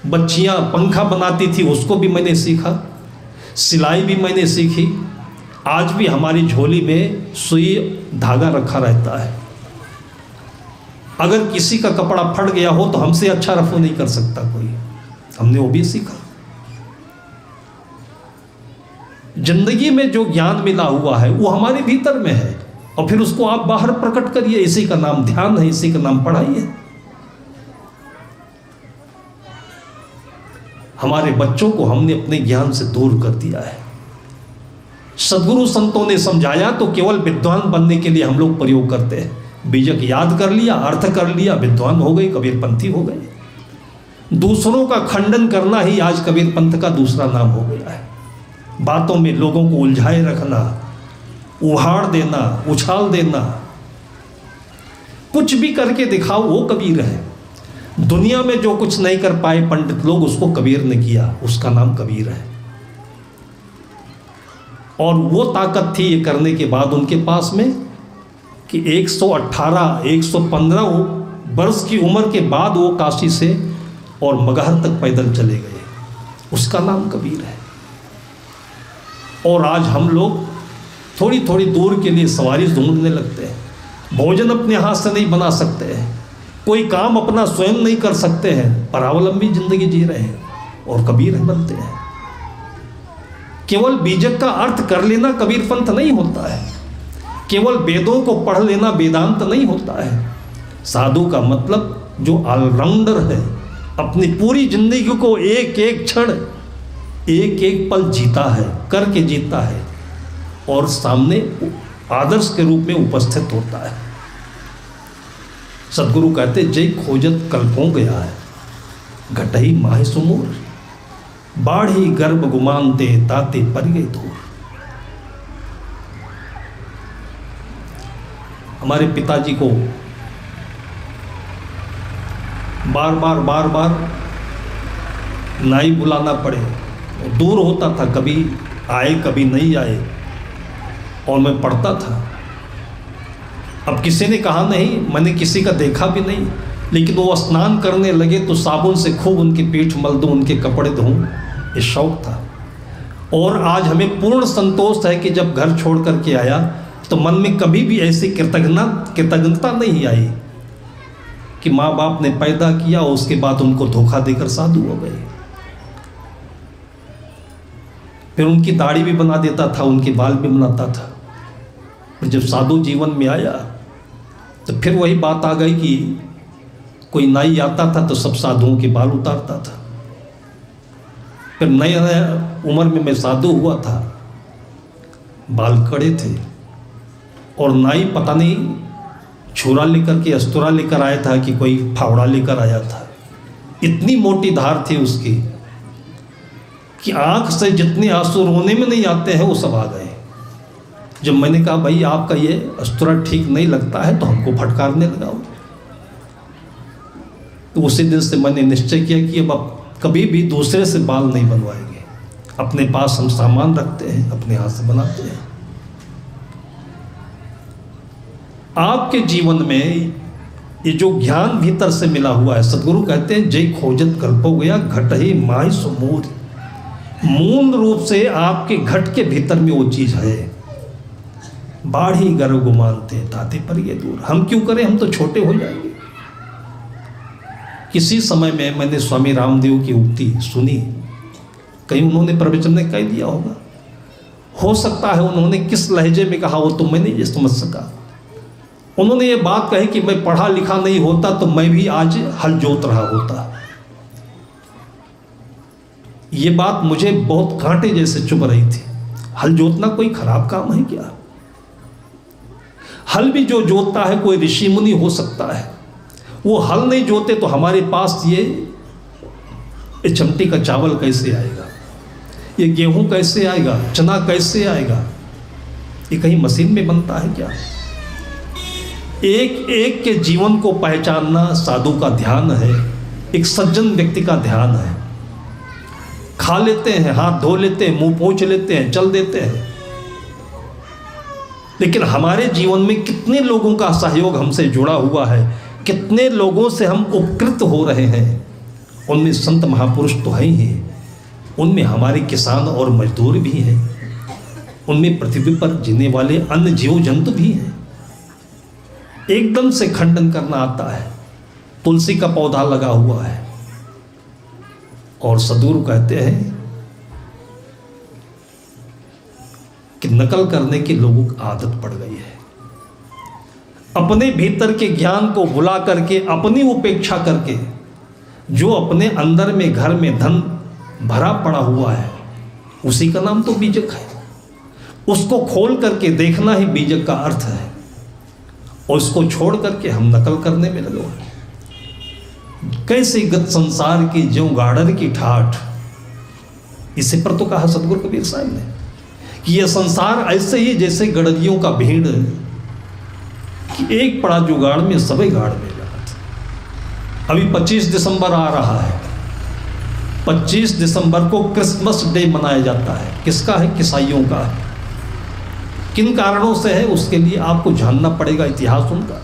बच्चियाँ पंखा बनाती थी, उसको भी मैंने सीखा। सिलाई भी मैंने सीखी। आज भी हमारी झोली में सुई धागा रखा रहता है। अगर किसी का कपड़ा फट गया हो तो हमसे अच्छा रफू नहीं कर सकता कोई, हमने वो भी सीखा। जिंदगी में जो ज्ञान मिला हुआ है वो हमारे भीतर में है, और फिर उसको आप बाहर प्रकट करिए। इसी का नाम ध्यान है, इसी का नाम पढ़ाई है। हमारे बच्चों को हमने अपने ज्ञान से दूर कर दिया है। सद्गुरु संतों ने समझाया तो केवल विद्वान बनने के लिए हम लोग प्रयोग करते हैं। बीजक याद कर लिया, अर्थ कर लिया, विद्वान हो गए, कबीरपंथी हो गए। दूसरों का खंडन करना ही आज कबीरपंथ का दूसरा नाम हो गया है। बातों में लोगों को उलझाए रखना, उहाड़ देना, उछाल देना, कुछ भी करके दिखाओ, वो कबीर है। दुनिया में जो कुछ नहीं कर पाए पंडित लोग, उसको कबीर ने किया, उसका नाम कबीर है। और वो ताकत थी ये करने के बाद उनके पास में कि 118 115 वर्ष की उम्र के बाद वो काशी से और मगहर तक पैदल चले गए, उसका नाम कबीर है। और आज हम लोग थोड़ी थोड़ी दूर के लिए सवारी ढूंढने लगते हैं, भोजन अपने हाथ से नहीं बना सकते हैं, कोई काम अपना स्वयं नहीं कर सकते हैं, परावलंबी जिंदगी जी रहे हैं और कबीर बनते हैं। केवल बीजक का अर्थ कर लेना कबीरपंथ नहीं होता है, केवल वेदों को पढ़ लेना वेदांत नहीं होता है। साधु का मतलब जो ऑलराउंडर है, अपनी पूरी जिंदगी को एक एक क्षण, एक एक पल जीता है, करके जीता है और सामने आदर्श के रूप में उपस्थित होता है। सदगुरु कहते जय खोजत कल्पों गया है, घटही माहि सुमूर, बाढ़ी गर्भ गुमानते ताते पर गए दूर। हमारे पिताजी को बार बार नाई बुलाना पड़े, दूर होता था, कभी आए कभी नहीं आए, और मैं पढ़ता था। अब किसी ने कहा नहीं, मैंने किसी का देखा भी नहीं, लेकिन वो स्नान करने लगे तो साबुन से खूब उनकी पीठ मल दूं, उनके कपड़े धोऊं, ये शौक था। और आज हमें पूर्ण संतोष है कि जब घर छोड़ करके आया तो मन में कभी भी ऐसी कृतज्ञता नहीं आई कि माँ बाप ने पैदा किया और उसके बाद उनको धोखा देकर साधु हो गए। फिर उनकी दाढ़ी भी बना देता था, उनके बाल भी बनाता था। फिर जब साधु जीवन में आया तो फिर वही बात आ गई कि कोई नाई आता था तो सब साधुओं के बाल उतारता था। फिर नए उम्र में मैं साधु हुआ था, बाल कड़े थे और नाई पता नहीं छुरा लेकर के अस्तुरा लेकर आया था कि कोई फावड़ा लेकर आया था। इतनी मोटी धार थी उसकी कि आंख से जितने आंसू रोने में नहीं आते हैं वो सब आ गए। जब मैंने कहा भाई आपका ये अस्तुरा ठीक नहीं लगता है तो हमको फटकारने लगाओ, तो उसी दिन से मैंने निश्चय किया कि अब कभी भी दूसरे से बाल नहीं बनवाएंगे। अपने पास हम सामान रखते हैं, अपने हाथ से बनाते हैं। आपके जीवन में ये जो ज्ञान भीतर से मिला हुआ है, सदगुरु कहते हैं जय खोजत कल्पो गया, घट ही माहि सुमूर। मूल रूप से आपके घट के भीतर में वो चीज है। बाढ़ी गर्व गुमानते ताते पर ये दूर। हम क्यों करें, हम तो छोटे हो जाएंगे। किसी समय में मैंने स्वामी रामदेव की उक्ति सुनी, कहीं उन्होंने प्रवचन में कह दिया होगा, हो सकता है उन्होंने किस लहजे में कहा वो तो मैं नहीं समझ सका। उन्होंने ये बात कही कि मैं पढ़ा लिखा नहीं होता तो मैं भी आज हल जोत रहा होता। ये बात मुझे बहुत कांटे जैसे चुभ रही थी। हल जोतना कोई खराब काम है क्या? हल भी जो जोतता है कोई ऋषि मुनि हो सकता है। वो हल नहीं जोते तो हमारे पास ये चमटी का चावल कैसे आएगा, ये गेहूं कैसे आएगा, चना कैसे आएगा? ये कहीं मशीन में बनता है क्या? एक एक के जीवन को पहचानना साधु का ध्यान है, एक सज्जन व्यक्ति का ध्यान है। खा लेते हैं, हाथ धो लेते हैं, मुंह पोंछ लेते हैं, चल देते हैं, लेकिन हमारे जीवन में कितने लोगों का सहयोग हमसे जुड़ा हुआ है, कितने लोगों से हम उपकृत हो रहे हैं। उनमें संत महापुरुष तो है ही, उनमें हमारे किसान और मजदूर भी हैं, उनमें पृथ्वी पर जीने वाले अन्य जीव जंतु भी हैं। एकदम से खंडन करना आता है। तुलसी का पौधा लगा हुआ है और सदगुरु कहते हैं कि नकल करने की लोगों की आदत पड़ गई है। अपने भीतर के ज्ञान को भुला करके, अपनी उपेक्षा करके, जो अपने अंदर में घर में धन भरा पड़ा हुआ है, उसी का नाम तो बीजक है। उसको खोल करके देखना ही बीजक का अर्थ है, और उसको छोड़ करके हम नकल करने में लगे हैं। कैसे गत संसार की ज्यों गाड़र की ठाठ, इसी पर तो कहा सतगुरु कबीर साहब ने कि यह संसार ऐसे ही जैसे गड़रियों का भीड़, कि एक पड़ा जुगाड़ में सभी गाड़ में जात। अभी 25 दिसंबर आ रहा है। 25 दिसंबर को क्रिसमस डे मनाया जाता है। किसका है? ईसाइयों का है। किन कारणों से है, उसके लिए आपको जानना पड़ेगा इतिहास उनका।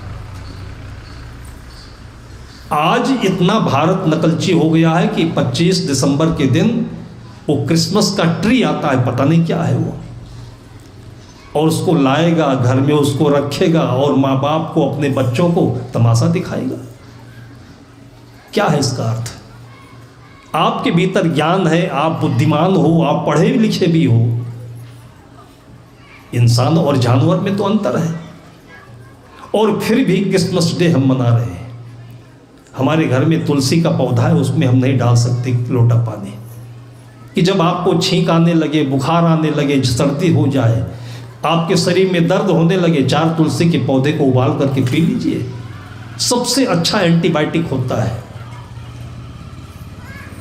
आज इतना भारत नकलची हो गया है कि 25 दिसंबर के दिन वो क्रिसमस का ट्री आता है, पता नहीं क्या है वो, और उसको लाएगा घर में, उसको रखेगा और माँ बाप को, अपने बच्चों को तमाशा दिखाएगा। क्या है इसका अर्थ? आपके भीतर ज्ञान है, आप बुद्धिमान हो, आप पढ़े लिखे भी हो। इंसान और जानवर में तो अंतर है, और फिर भी क्रिसमस डे हम मना रहे हैं। हमारे घर में तुलसी का पौधा है, उसमें हम नहीं डाल सकते लोटा पानी, कि जब आपको छींक आने लगे, बुखार आने लगे, सर्दी हो जाए, आपके शरीर में दर्द होने लगे, 4 तुलसी के पौधे को उबाल करके पी लीजिए। सबसे अच्छा एंटीबायोटिक होता है।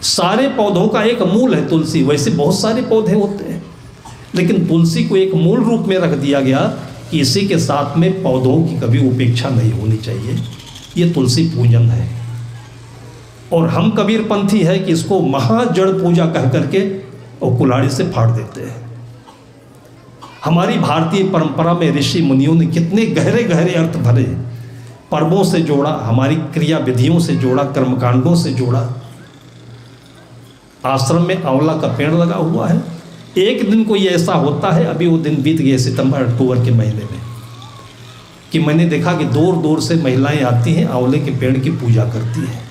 सारे पौधों का एक मूल है तुलसी। वैसे बहुत सारे पौधे होते हैं, लेकिन तुलसी को एक मूल रूप में रख दिया गया कि इसी के साथ में पौधों की कभी उपेक्षा नहीं होनी चाहिए। ये तुलसी पूजन है। और हम कबीरपंथी है कि इसको महाजड़ पूजा कह करके और कुल्हाड़ी से फाड़ देते हैं। हमारी भारतीय परंपरा में ऋषि मुनियों ने कितने गहरे गहरे अर्थ भरे, पर्वों से जोड़ा, हमारी क्रिया विधियों से जोड़ा, कर्मकांडों से जोड़ा। आश्रम में आंवला का पेड़ लगा हुआ है। एक दिन कोई ऐसा होता है, अभी वो दिन बीत गए सितंबर अक्टूबर के महीने में, कि मैंने देखा कि दूर दूर से महिलाएं आती हैं, आंवले के पेड़ की पूजा करती हैं।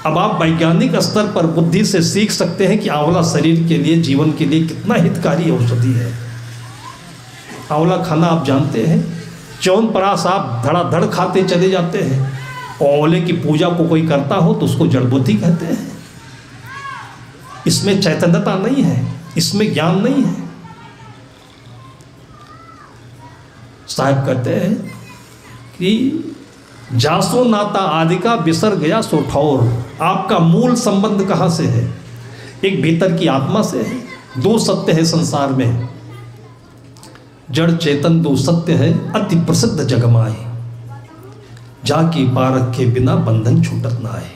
अब आप वैज्ञानिक स्तर पर बुद्धि से सीख सकते हैं कि आंवला शरीर के लिए, जीवन के लिए कितना हितकारी औषधि है। आंवला खाना आप जानते हैं, च्यवनप्राश आप धड़ाधड़ खाते चले जाते हैं। आंवले की पूजा को कोई करता हो तो उसको जड़ बुद्धि कहते हैं। इसमें चैतन्यता नहीं है, इसमें ज्ञान नहीं है। साहब कहते हैं कि जासो नाता आदि का बिसर गया सो ठौर। आपका मूल संबंध कहाँ से है? एक भीतर की आत्मा से है। 2 सत्य है संसार में, जड़ चेतन 2 सत्य है, अति प्रसिद्ध जगमाए, जाकी पारख के बिना बंधन छूटत ना आए।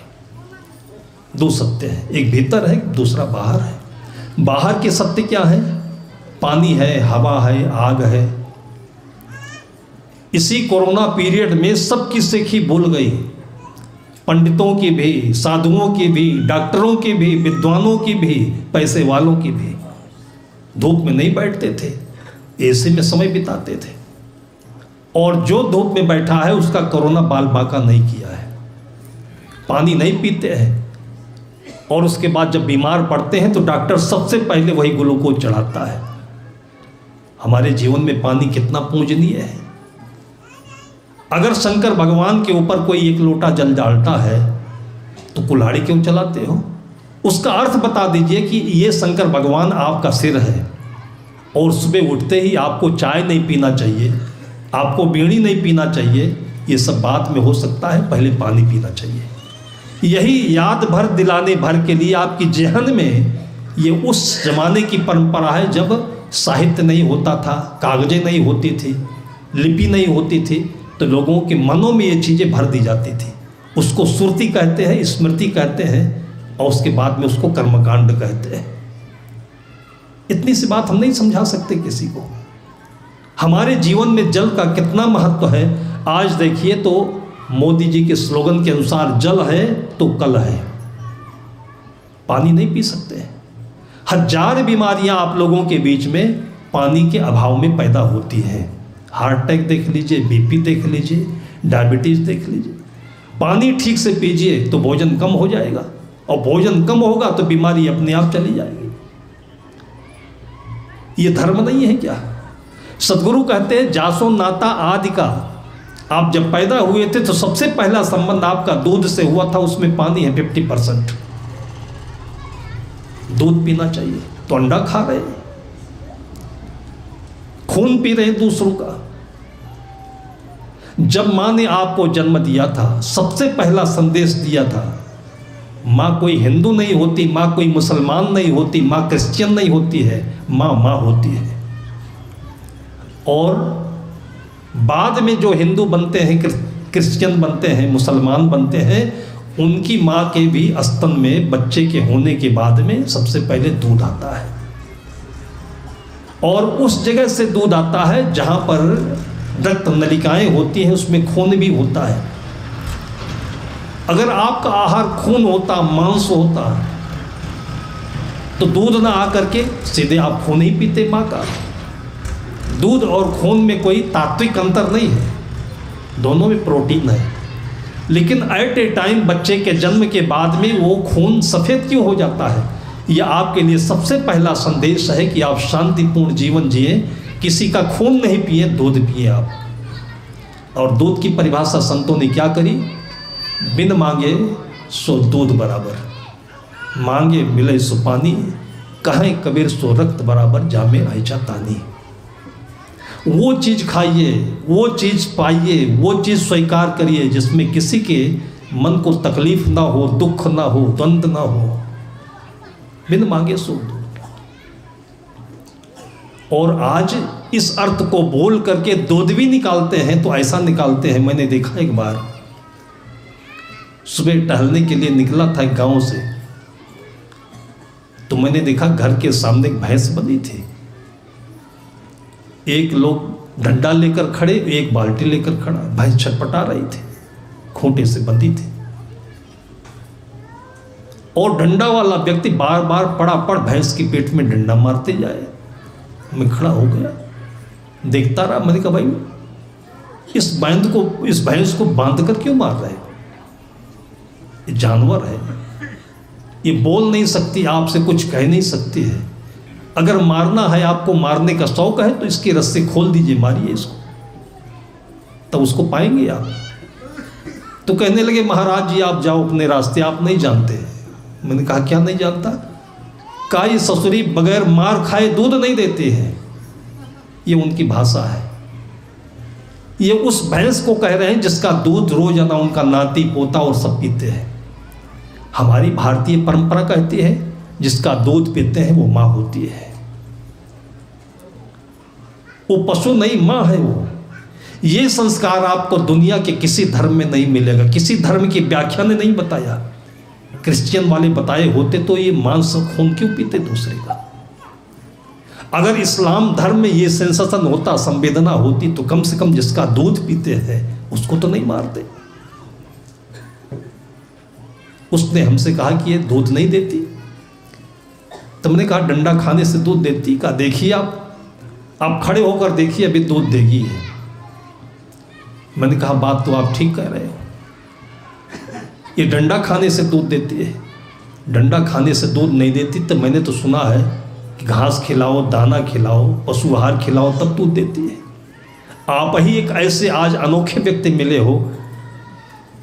2 सत्य है, एक भीतर है, दूसरा बाहर है। बाहर के सत्य क्या है? पानी है, हवा है, आग है। इसी कोरोना पीरियड में सबकी सीखी भूल गई, पंडितों की भी, साधुओं की भी, डॉक्टरों की भी, विद्वानों की भी, पैसे वालों की भी। धूप में नहीं बैठते थे, एसी में समय बिताते थे, और जो धूप में बैठा है उसका कोरोना बाल बांका नहीं किया है। पानी नहीं पीते हैं, और उसके बाद जब बीमार पड़ते हैं तो डॉक्टर सबसे पहले वही ग्लूकोज चढ़ाता है। हमारे जीवन में पानी कितना पूजनीय है। अगर शंकर भगवान के ऊपर कोई 1 लोटा जल डालता है तो कुल्हाड़ी क्यों चलाते हो? उसका अर्थ बता दीजिए कि ये शंकर भगवान आपका सिर है, और सुबह उठते ही आपको चाय नहीं पीना चाहिए, आपको बीड़ी नहीं पीना चाहिए। ये सब बाद में हो सकता है, पहले पानी पीना चाहिए। यही याद भर दिलाने भर के लिए आपकी जेहन में, ये उस जमाने की परंपरा है जब साहित्य नहीं होता था, कागजें नहीं होती थी, लिपि नहीं होती थी, तो लोगों के मनों में ये चीज़ें भर दी जाती थी। उसको सुरती कहते हैं, स्मृति कहते हैं, और उसके बाद में उसको कर्मकांड कहते हैं। इतनी सी बात हम नहीं समझा सकते किसी को। हमारे जीवन में जल का कितना महत्व है आज देखिए तो मोदी जी के स्लोगन के अनुसार जल है तो कल है। पानी नहीं पी सकते। 1000 बीमारियां आप लोगों के बीच में पानी के अभाव में पैदा होती हैं। हार्ट अटैक देख लीजिए, बीपी देख लीजिए, डायबिटीज देख लीजिए। पानी ठीक से पीजिए तो भोजन कम हो जाएगा, और भोजन कम होगा तो बीमारी अपने आप चली जाएगी। ये धर्म नहीं है क्या? सदगुरु कहते हैं जासो नाता आदि का। आप जब पैदा हुए थे तो सबसे पहला संबंध आपका दूध से हुआ था, उसमें पानी है 50%। दूध पीना चाहिए, तो अंडा खा रहे हैं, खून पी रहे हैं दूसरों का। जब माँ ने आपको जन्म दिया था, सबसे पहला संदेश दिया था, माँ कोई हिंदू नहीं होती, माँ कोई मुसलमान नहीं होती, माँ क्रिश्चियन नहीं होती है, माँ माँ होती है। और बाद में जो हिंदू बनते हैं, क्रिश्चियन बनते हैं, मुसलमान बनते हैं, उनकी माँ के भी स्तन में बच्चे के होने के बाद में सबसे पहले दूध आता है, और उस जगह से दूध आता है जहाँ पर रक्त नलिकाएं होती हैं, उसमें खून भी होता है। अगर आपका आहार खून होता, मांस होता, तो दूध ना आकर के सीधे आप खून ही पीते माँ का। दूध और खून में कोई तात्विक अंतर नहीं है, दोनों में प्रोटीन है, लेकिन एट ए टाइम बच्चे के जन्म के बाद में वो खून सफ़ेद क्यों हो जाता है? यह आपके लिए सबसे पहला संदेश है कि आप शांतिपूर्ण जीवन जिए, किसी का खून नहीं पिए, दूध पिए आप। और दूध की परिभाषा संतों ने क्या करी? बिन मांगे सो दूध बराबर, मांगे मिले सो पानी, कहें कबीर सो रक्त बराबर, जामे ऐचा तानी। वो चीज़ खाइए, वो चीज़ पाइए, वो चीज़ स्वीकार करिए जिसमें किसी के मन को तकलीफ ना हो, दुख ना हो, द्वंद्व ना हो। बिन मांगे सो दूध। और आज इस अर्थ को बोल करके दूध भी निकालते हैं, तो ऐसा निकालते हैं, मैंने देखा एक बार, सुबह टहलने के लिए निकला था एक गांव से, तो मैंने देखा घर के सामने एक भैंस बंधी थी, एक लोग डंडा लेकर खड़े, एक बाल्टी लेकर खड़ा, भैंस छटपटा रही थी, खूंटे से बंधी थी, और डंडा वाला व्यक्ति बार बार पड़ भैंस की पेट में डंडा मारते जाए। मैं खड़ा हो गया, देखता रहा। मैंने कहा भाई इस भैंस को बांध कर क्यों मार रहे हो? ये जानवर है, ये बोल नहीं सकती, आपसे कुछ कह नहीं सकती है। अगर मारना है, आपको मारने का शौक है, तो इसकी रस्सी खोल दीजिए, मारिए इसको, तब उसको पाएंगे आप। तो कहने लगे महाराज जी आप जाओ अपने रास्ते, आप नहीं जानते। मैंने कहा क्या नहीं जानता? काई ससुरी बगैर मार खाए दूध नहीं देती है, ये उनकी भाषा है। ये उस भैंस को कह रहे हैं जिसका दूध रोजाना उनका नाती पोता और सब पीते हैं। हमारी भारतीय परंपरा कहती है जिसका दूध पीते हैं वो माँ होती है, वो पशु नहीं, माँ है वो। ये संस्कार आपको दुनिया के किसी धर्म में नहीं मिलेगा, किसी धर्म की व्याख्या ने नहीं बताया। क्रिश्चियन वाले बताए होते तो ये मांस खून क्यों पीते दूसरे का? अगर इस्लाम धर्म में ये सेंसेशन होता, संवेदना होती, तो कम से कम जिसका दूध पीते हैं उसको तो नहीं मारते। उसने हमसे कहा कि ये दूध नहीं देती। तुमने कहा डंडा खाने से दूध देती? कहा देखिए आप खड़े होकर देखिए, अभी दूध देगी है। मैंने कहा बात तो आप ठीक कह रहे हो, ये डंडा खाने से दूध देती है। डंडा खाने से दूध नहीं देती, तो मैंने तो सुना है कि घास खिलाओ, दाना खिलाओ, पशु आहार खिलाओ, तब दूध देती है। आप ही एक ऐसे आज अनोखे व्यक्ति मिले हो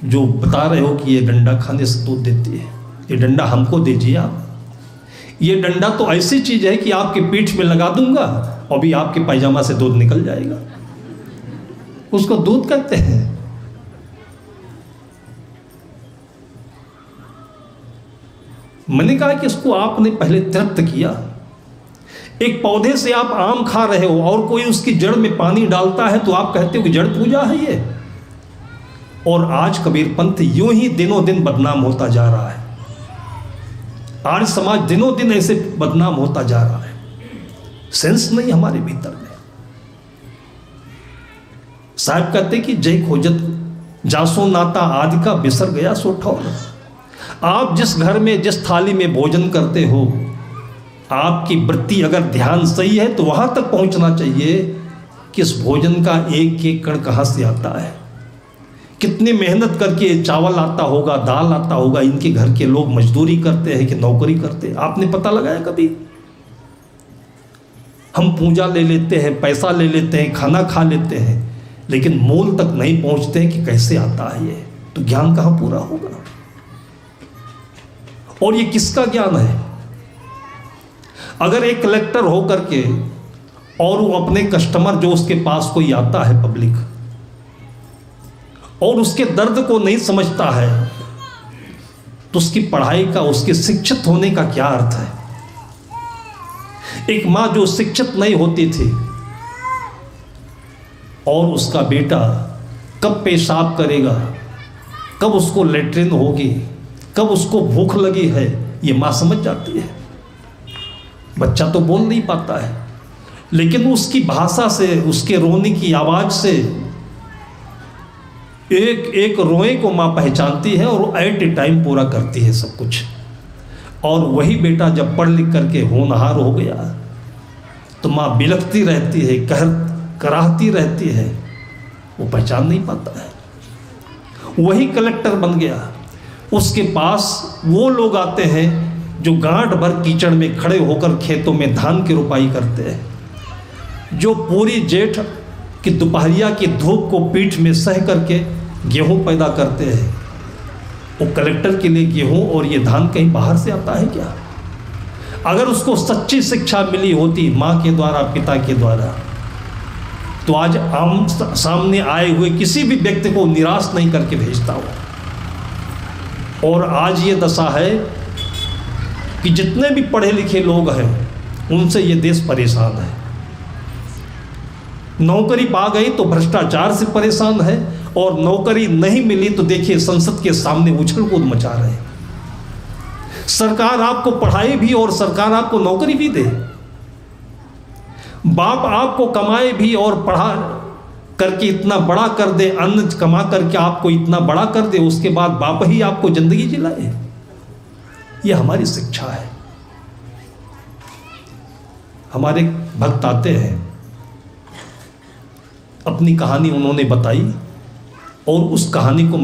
जो बता रहे हो कि ये डंडा खाने से दूध देती है। ये डंडा हमको दीजिए आप। ये डंडा तो ऐसी चीज़ है कि आपके पीठ में लगा दूंगा और भी आपके पायजामा से दूध निकल जाएगा, उसको दूध कहते हैं। मैंने कहा कि इसको आपने पहले तृप्त किया। एक पौधे से आप आम खा रहे हो और कोई उसकी जड़ में पानी डालता है तो आप कहते हो कि जड़ पूजा है ये। और आज कबीर पंथ यूं ही दिनों दिन बदनाम होता जा रहा है। आज समाज दिनों दिन ऐसे बदनाम होता जा रहा है। सेंस नहीं हमारे भीतर में। साहब कहते कि जय खोजत जासो नाता आदि का बिसर गया सो ठौर। आप जिस घर में जिस थाली में भोजन करते हो, आपकी वृत्ति अगर ध्यान सही है तो वहां तक पहुंचना चाहिए कि इस भोजन का एक एक कण कहां से आता है, कितनी मेहनत करके चावल आता होगा, दाल आता होगा, इनके घर के लोग मजदूरी करते हैं कि नौकरी करते हैं, आपने पता लगाया कभी? हम पूजा ले लेते हैं, पैसा ले लेते हैं, खाना खा लेते हैं, लेकिन मूल तक नहीं पहुंचते हैं कि कैसे आता है ये, तो ज्ञान कहां पूरा होगा? और ये किसका ज्ञान है? अगर एक कलेक्टर हो करके और वो अपने कस्टमर जो उसके पास कोई आता है पब्लिक और उसके दर्द को नहीं समझता है तो उसकी पढ़ाई का, उसके शिक्षित होने का क्या अर्थ है? एक माँ जो शिक्षित नहीं होती थी और उसका बेटा कब पेशाब करेगा, कब उसको लेट्रिन होगी, कब उसको भूख लगी है, ये माँ समझ जाती है। बच्चा तो बोल नहीं पाता है, लेकिन उसकी भाषा से, उसके रोने की आवाज़ से एक एक रोए को माँ पहचानती है और एट ए टाइम पूरा करती है सब कुछ। और वही बेटा जब पढ़ लिख करके होनहार हो गया तो माँ बिलखती रहती है, कराहती रहती है, वो पहचान नहीं पाता है। वही कलेक्टर बन गया, उसके पास वो लोग आते हैं जो गांठ भर कीचड़ में खड़े होकर खेतों में धान की रुपाई करते हैं, जो पूरी जेठ की दोपहरिया की धूप को पीठ में सह करके गेहूं पैदा करते हैं। वो कलेक्टर के लिए गेहूं और ये धान कहीं बाहर से आता है क्या? अगर उसको सच्ची शिक्षा मिली होती माँ के द्वारा, पिता के द्वारा, तो आज आम सामने आए हुए किसी भी व्यक्ति को निराश नहीं करके भेजता हो। और आज ये दशा है कि जितने भी पढ़े लिखे लोग हैं उनसे ये देश परेशान है। नौकरी पा गई तो भ्रष्टाचार से परेशान है, और नौकरी नहीं मिली तो देखिए संसद के सामने उछल कूद मचा रहे हैं। सरकार आपको पढ़ाई भी और सरकार आपको नौकरी भी दे, बाप आपको कमाए भी और पढ़ा करके इतना बड़ा कर दे, अन्न कमा करके आपको इतना बड़ा कर दे, उसके बाद बाप ही आपको जिंदगी जिलाए। ये हमारी शिक्षा है। हमारे भक्त आते हैं, अपनी कहानी उन्होंने बताई और उस कहानी को